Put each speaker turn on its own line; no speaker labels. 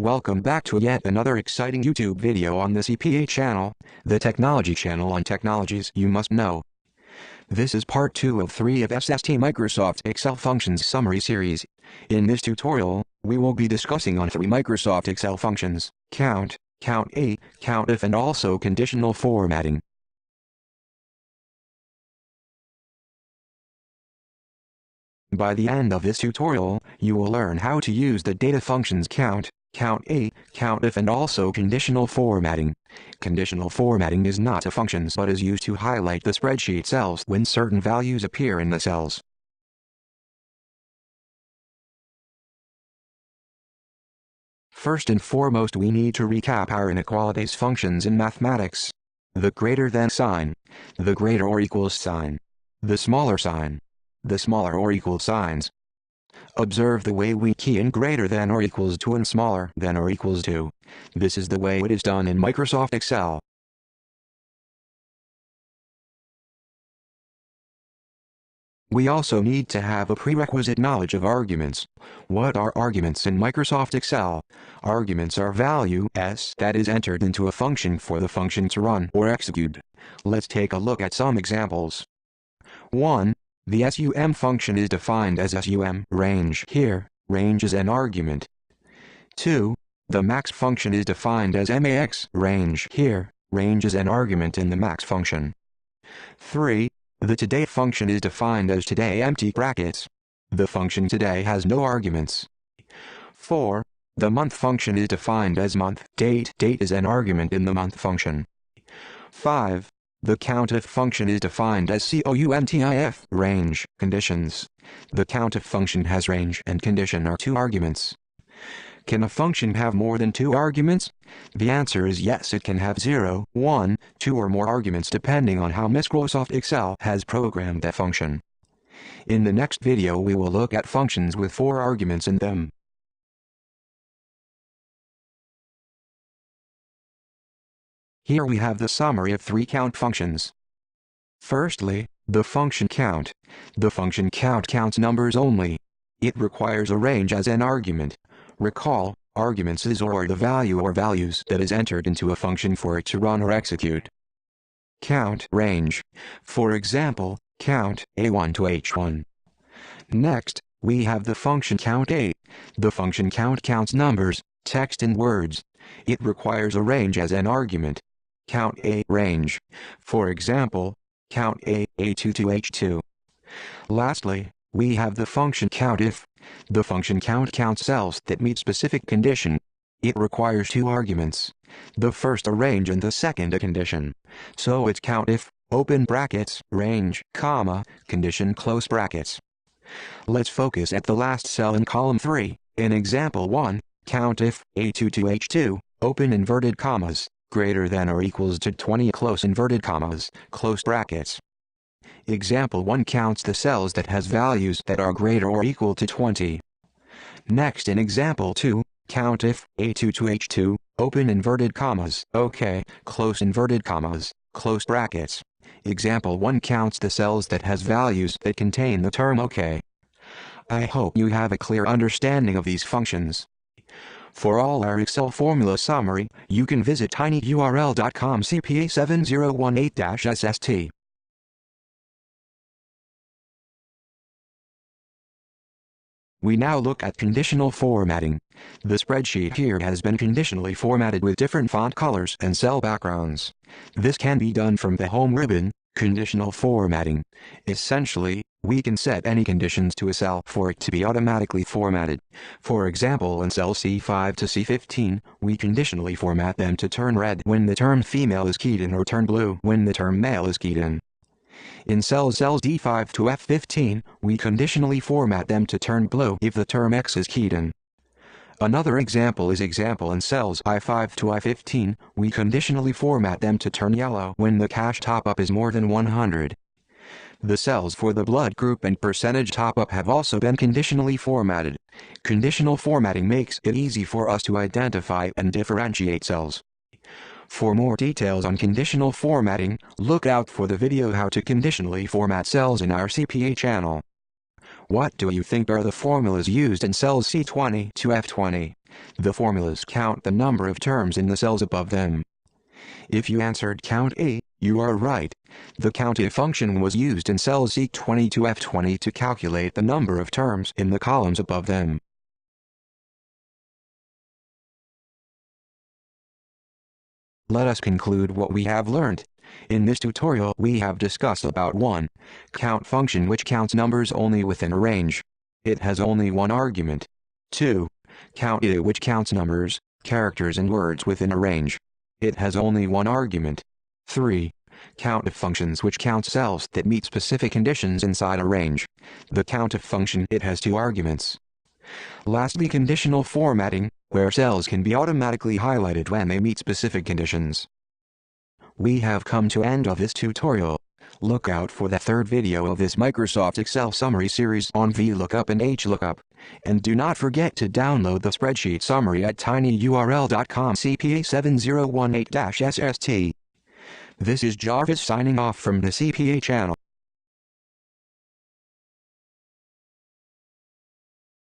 Welcome back to yet another exciting YouTube video on the CPA channel, the technology channel on technologies you must know. This is part 2 of 3 of SST Microsoft Excel Functions Summary Series. In this tutorial, we will be discussing on 3 Microsoft Excel functions, count, COUNTA, COUNTIF and also conditional formatting. By the end of this tutorial, you will learn how to use the data functions count, COUNTA, COUNTIF and also conditional formatting. Conditional formatting is not a function but is used to highlight the spreadsheet cells when certain values appear in the cells. First and foremost, we need to recap our inequalities functions in mathematics. The greater than sign, the greater or equals sign, the smaller sign, the smaller or equal signs. Observe the way we key in greater than or equals to and smaller than or equals to. This is the way it is done in Microsoft Excel. We also need to have a prerequisite knowledge of arguments. What are arguments in Microsoft Excel? Arguments are value s that is entered into a function for the function to run or execute. Let's take a look at some examples. 1. The sum function is defined as sum range. Here, range is an argument. 2. The max function is defined as max range. Here, range is an argument in the max function. 3. The today function is defined as today empty brackets. The function today has no arguments. 4. The month function is defined as month date. Date is an argument in the month function. 5. The Countif function is defined as COUNTIF range conditions. The Countif function has range and condition are 2 arguments. Can a function have more than 2 arguments? The answer is yes, it can have 0, 1, 2 or more arguments depending on how Microsoft Excel has programmed that function. In the next video we will look at functions with 4 arguments in them. Here we have the summary of 3 count functions. Firstly, the function count. The function count counts numbers only. It requires a range as an argument. Recall, arguments is or the value or values that is entered into a function for it to run or execute. Count range. For example, count A1 to H1. Next, we have the function COUNTA. The function count counts numbers, text and words. It requires a range as an argument. COUNTA range. For example, count A2 to H2. Lastly, we have the function COUNTIF. The function count counts cells that meet specific condition. It requires 2 arguments. The first a range and the second a condition. So it's COUNTIF, open brackets, range, comma, condition close brackets. Let's focus at the last cell in column 3. In example 1, COUNTIF, A2 to H2, open inverted commas, greater than or equals to 20 close inverted commas, close brackets. Example 1 counts the cells that has values that are greater or equal to 20. Next in example 2, COUNTIF, A2 to H2, open inverted commas, OK, close inverted commas, close brackets. Example 1 counts the cells that has values that contain the term OK. I hope you have a clear understanding of these functions. For all our Excel formula summary, you can visit tinyurl.com CPA7018-SST. We now look at conditional formatting. The spreadsheet here has been conditionally formatted with different font colors and cell backgrounds. This can be done from the home ribbon, Conditional Formatting. Essentially, we can set any conditions to a cell for it to be automatically formatted. For example, in cell C5 to C15, we conditionally format them to turn red when the term female is keyed in or turn blue when the term male is keyed in. In cells D5 to F15, we conditionally format them to turn blue if the term X is keyed in. Another example is in cells I5 to I15, we conditionally format them to turn yellow when the cash top-up is more than 100. The cells for the blood group and percentage top-up have also been conditionally formatted. Conditional formatting makes it easy for us to identify and differentiate cells. For more details on conditional formatting, look out for the video How to Conditionally Format Cells in our CPA channel. What do you think are the formulas used in cells C20 to F20? The formulas count the number of terms in the cells above them. If you answered count A, you are right. The Countif function was used in cells C20 to F20 to calculate the number of terms in the columns above them. Let us conclude what we have learned. In this tutorial we have discussed about 1. Count function which counts numbers only within a range. It has only one argument. 2. COUNTIF which counts numbers, characters and words within a range. It has only one argument. 3. Countif functions which count cells that meet specific conditions inside a range. The Countif function it has 2 arguments. Lastly, conditional formatting, where cells can be automatically highlighted when they meet specific conditions. We have come to end of this tutorial. Look out for the 3rd video of this Microsoft Excel summary series on VLOOKUP and HLOOKUP. And do not forget to download the spreadsheet summary at tinyurl.com CPA7018-SST. This is Jarvis signing off from the CPA channel.